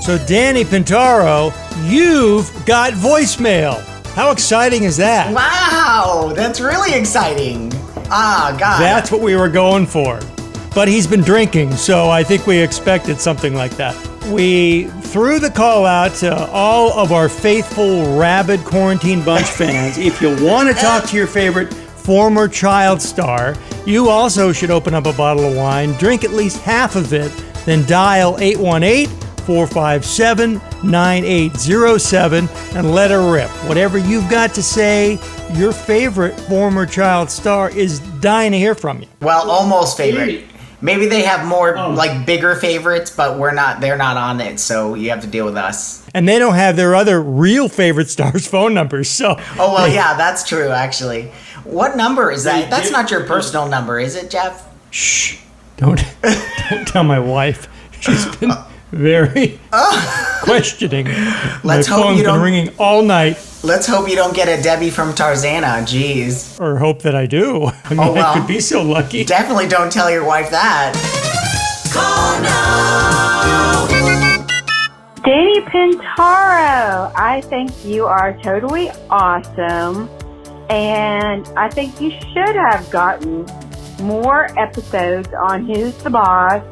So Danny Pintauro, you've got voicemail. How exciting is that? Wow, that's really exciting. Ah, God. That's what we were going for. But he's been drinking, so I think we expected something like that. We threw the call out to all of our faithful Rabid Quarantine Bunch fans. If you want to talk to your favorite former child star, you also should open up a bottle of wine, drink at least half of it, then dial 818-457-9807 and let her rip. Whatever you've got to say, your favorite former child star is dying to hear from you. Well, almost favorite. Maybe they have more, bigger favorites, but they're not on it, so you have to deal with us. And they don't have their other real favorite stars' phone numbers, so... Oh, well, yeah, that's true, actually. What number is that? That's not your personal number, is it, Jeff? Shh. Don't tell my wife. She's been very questioning. Let's my hope phone's you don't... been ringing all night. Let's hope you don't get a Debbie from Tarzana, jeez. Or hope that I do. I mean, I could be so lucky. Definitely don't tell your wife that. Call now! Danny Pintauro, I think you are totally awesome. And I think you should have gotten more episodes on Who's the Boss.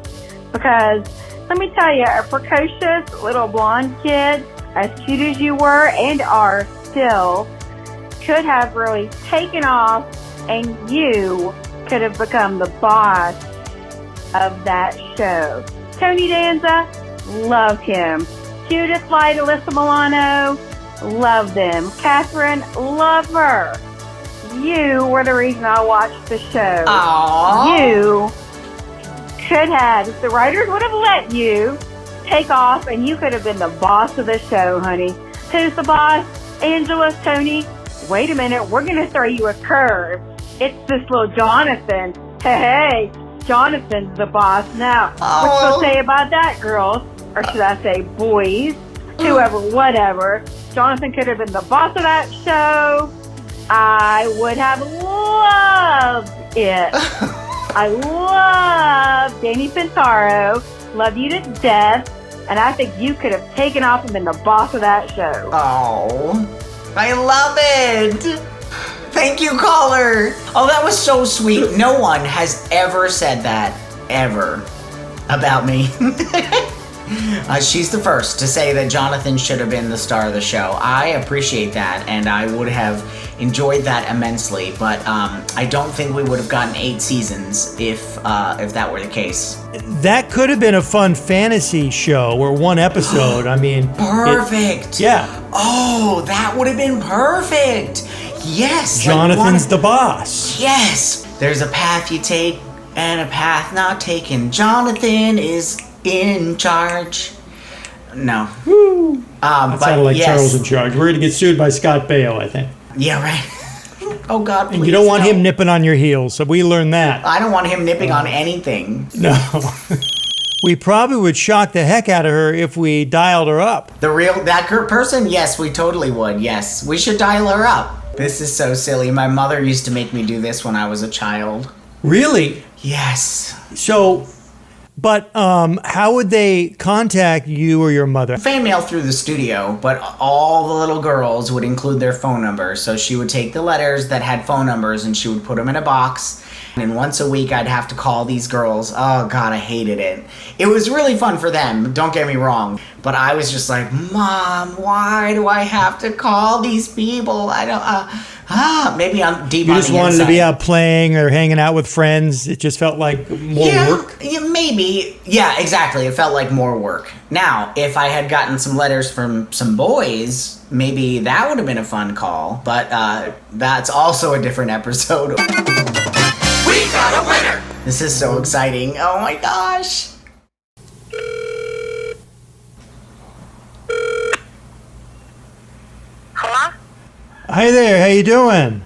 Because, let me tell you, a precocious little blonde kid, as cute as you were and are still, could have really taken off, and you could have become the boss of that show. Tony Danza, loved him. Judith Light, Alyssa Milano, loved them. Catherine, love her. You were the reason I watched the show. Aww. You could have, if the writers would have let you take off, and you could have been the boss of the show, honey. Who's the boss? Angela, Tony. Wait a minute, we're going to throw you a curve. It's this little Jonathan. Hey, Jonathan's the boss now. What you say about that, girls? Or should I say boys? Whoever, whatever. Jonathan could have been the boss of that show. I would have loved it. I love Danny Pintauro. Love you to death. And I think you could have taken off and been the boss of that show. Oh, I love it. Thank you, caller. Oh, that was so sweet. No one has ever said that, ever, about me. She's the first to say that Jonathan should have been the star of the show. I appreciate that, and I would have enjoyed that immensely, but I don't think we would have gotten 8 seasons if that were the case. That could have been a fun fantasy show or one episode. I mean... Perfect! Yeah. Oh, that would have been perfect! Yes! Jonathan's the boss. Yes! There's a path you take and a path not taken. Jonathan is in charge. No. Woo. That sounded like yes. Charles in charge. We're going to get sued by Scott Baio, I think. Yeah, right. Oh, God, please. And you don't want him nipping on your heels, so we learned that. I don't want him nipping on anything. No. We probably would shock the heck out of her if we dialed her up. That person? Yes, we totally would. Yes, we should dial her up. This is so silly. My mother used to make me do this when I was a child. Really? Yes. So... But how would they contact you or your mother? Fan mail through the studio, but all the little girls would include their phone numbers. So she would take the letters that had phone numbers and she would put them in a box. And once a week, I'd have to call these girls. Oh, God, I hated it. It was really fun for them, don't get me wrong. But I was just like, Mom, why do I have to call these people? I don't... maybe I'm deep on the inside. You just wanted to be out playing or hanging out with friends. It just felt like more work? Yeah, maybe. Yeah, exactly. It felt like more work. Now, if I had gotten some letters from some boys, maybe that would have been a fun call. But that's also a different episode. We got a winner! This is so exciting. Oh my gosh. Hello? Hi there, how you doing?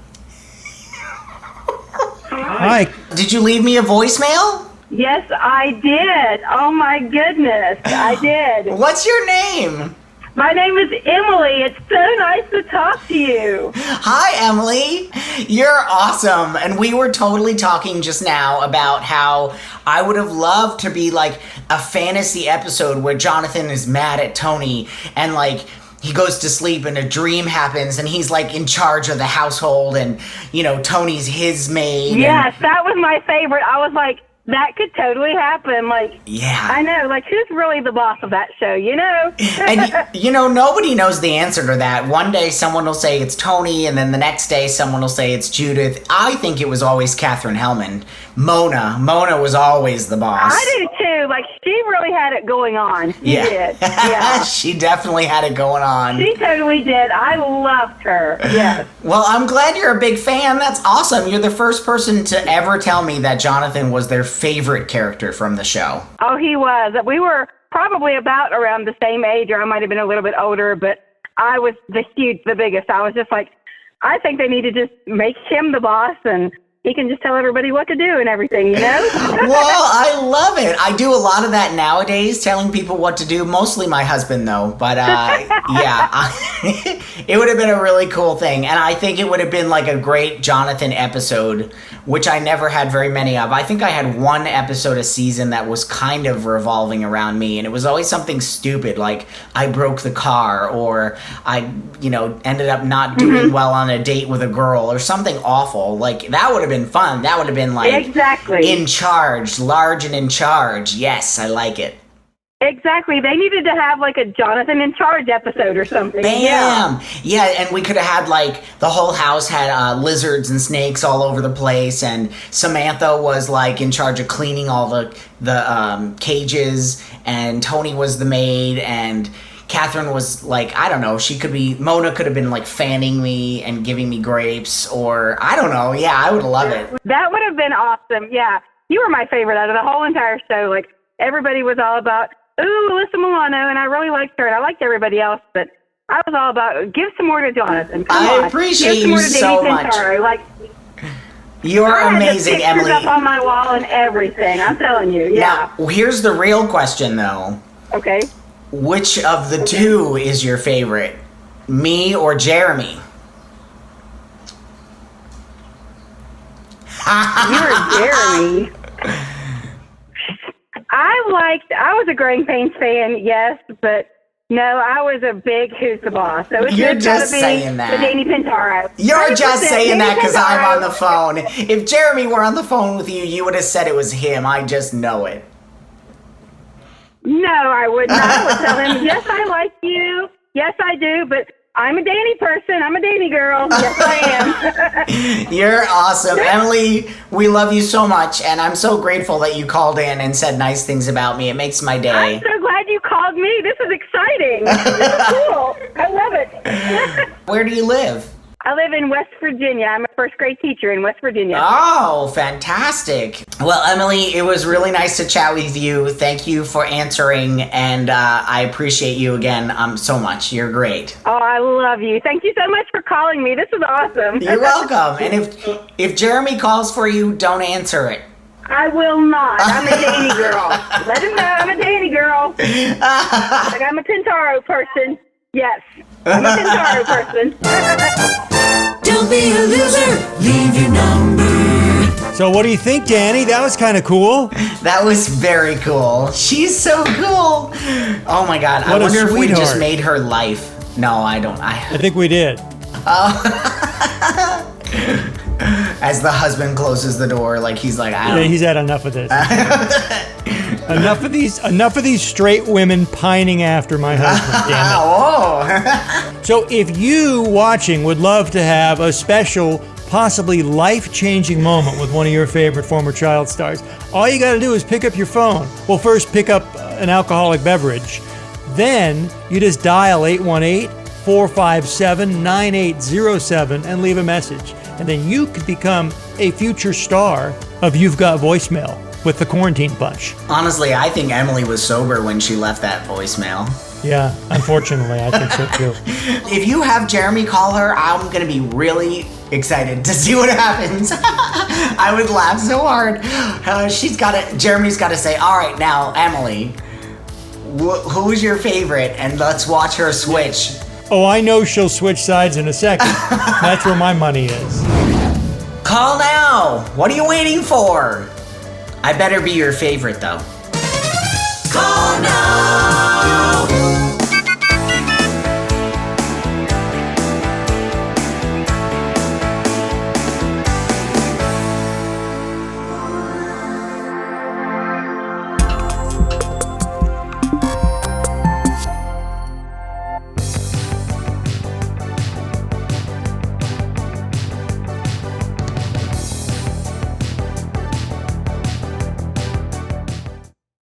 Hi. Did you leave me a voicemail? Yes, I did. Oh, my goodness. I did. What's your name? My name is Emily. It's so nice to talk to you. Hi, Emily. You're awesome. And we were totally talking just now about how I would have loved to be like a fantasy episode where Jonathan is mad at Tony and like he goes to sleep and a dream happens and he's like in charge of the household and, you know, Tony's his maid. Yes, that was my favorite. I was like, that could totally happen. Like, yeah. I know. Like, who's really the boss of that show, you know? And, you know, nobody knows the answer to that. One day someone will say it's Tony, and then the next day someone will say it's Judith. I think it was always Catherine Hellman. Mona was always the boss. I do, too. Like, she really had it going on. She did. Yeah. She definitely had it going on. She totally did. I loved her. Yes. Well, I'm glad you're a big fan. That's awesome. You're the first person to ever tell me that Jonathan was their favorite character from the show. Oh, he was. We were probably about around the same age, or I might have been a little bit older, but I was the biggest. I was just like, I think they need to just make him the boss and he can just tell everybody what to do and everything, you know? Well, I love it. I do a lot of that nowadays, telling people what to do. Mostly my husband, though. But, it would have been a really cool thing. And I think it would have been like a great Jonathan episode, which I never had very many of. I think I had one episode a season that was kind of revolving around me. And it was always something stupid, like I broke the car or I, ended up not doing well on a date with a girl or something awful. Like, that would have been fun. That would have been like exactly in charge, large and in charge. Yes, I like it. Exactly. They needed to have like a Jonathan in charge episode or something. Bam! Yeah, and we could have had like the whole house had lizards and snakes all over the place, and Samantha was like in charge of cleaning all the cages, and Tony was the maid, and Catherine was like, I don't know, Mona could have been like fanning me and giving me grapes, or I don't know. Yeah, I would love it. That would have been awesome. Yeah. You were my favorite out of the whole entire show. Like, everybody was all about, ooh, Alyssa Milano, and I really liked her, and I liked everybody else, but I was all about, give some more to Jonathan. Come on. I appreciate you so much. Like, you're amazing, Emily. I had the pictures up on my wall and everything. I'm telling you. Yeah. Now, here's the real question, though. Okay. Which of the two is your favorite? Me or Jeremy? You're Jeremy. I was a Growing Pains fan, yes, but no, I was a big Who's the Boss. So it's You're just saying that. The Danny Pintauro. You're just saying that because I'm Pintauro. on the phone. If Jeremy were on the phone with you, you would have said it was him. I just know it. No, I would not. I would tell him, yes, I like you. Yes, I do, but I'm a Danny person. I'm a Danny girl. Yes, I am. You're awesome. Emily, we love you so much, and I'm so grateful that you called in and said nice things about me. It makes my day. I'm so glad you called me. This is exciting. This is cool. I love it. Where do you live? I live in West Virginia. I'm a first grade teacher in West Virginia. Oh, fantastic. Well, Emily, it was really nice to chat with you. Thank you for answering, and I appreciate you again so much. You're great. Oh, I love you. Thank you so much for calling me. This is awesome. You're welcome. And if Jeremy calls for you, don't answer it. I will not. I'm a Danny girl. Let him know I'm a Danny girl. Like, I'm a Pintauro person. Yes. I'm a Pintauro person. Don't be a loser. Leave your number. So what do you think, Danny? That was kind of cool. That was very cool. She's so cool. Oh my God. I What a wonder if we just sweetheart. made her life. No, I don't. I think we did. As the husband closes the door, like he's like, I Yeah, don't. he's had enough of this. Enough of these straight women pining after my husband. Damn it. Oh. So if you watching would love to have a special, possibly life-changing moment with one of your favorite former child stars, all you got to do is pick up your phone. Well, first pick up an alcoholic beverage. Then you just dial 818-457-9807 and leave a message. And then you could become a future star of You've Got Voicemail with the Quarantine Bunch. Honestly, I think Emily was sober when she left that voicemail. Yeah, unfortunately, I think so too. If you have Jeremy call her, I'm going to be really excited to see what happens. I would laugh so hard. Jeremy's got to say, all right, now, Emily, who's your favorite, and let's watch her switch. Oh, I know she'll switch sides in a second. That's where my money is. Call now. What are you waiting for? I better be your favorite, though. Call now.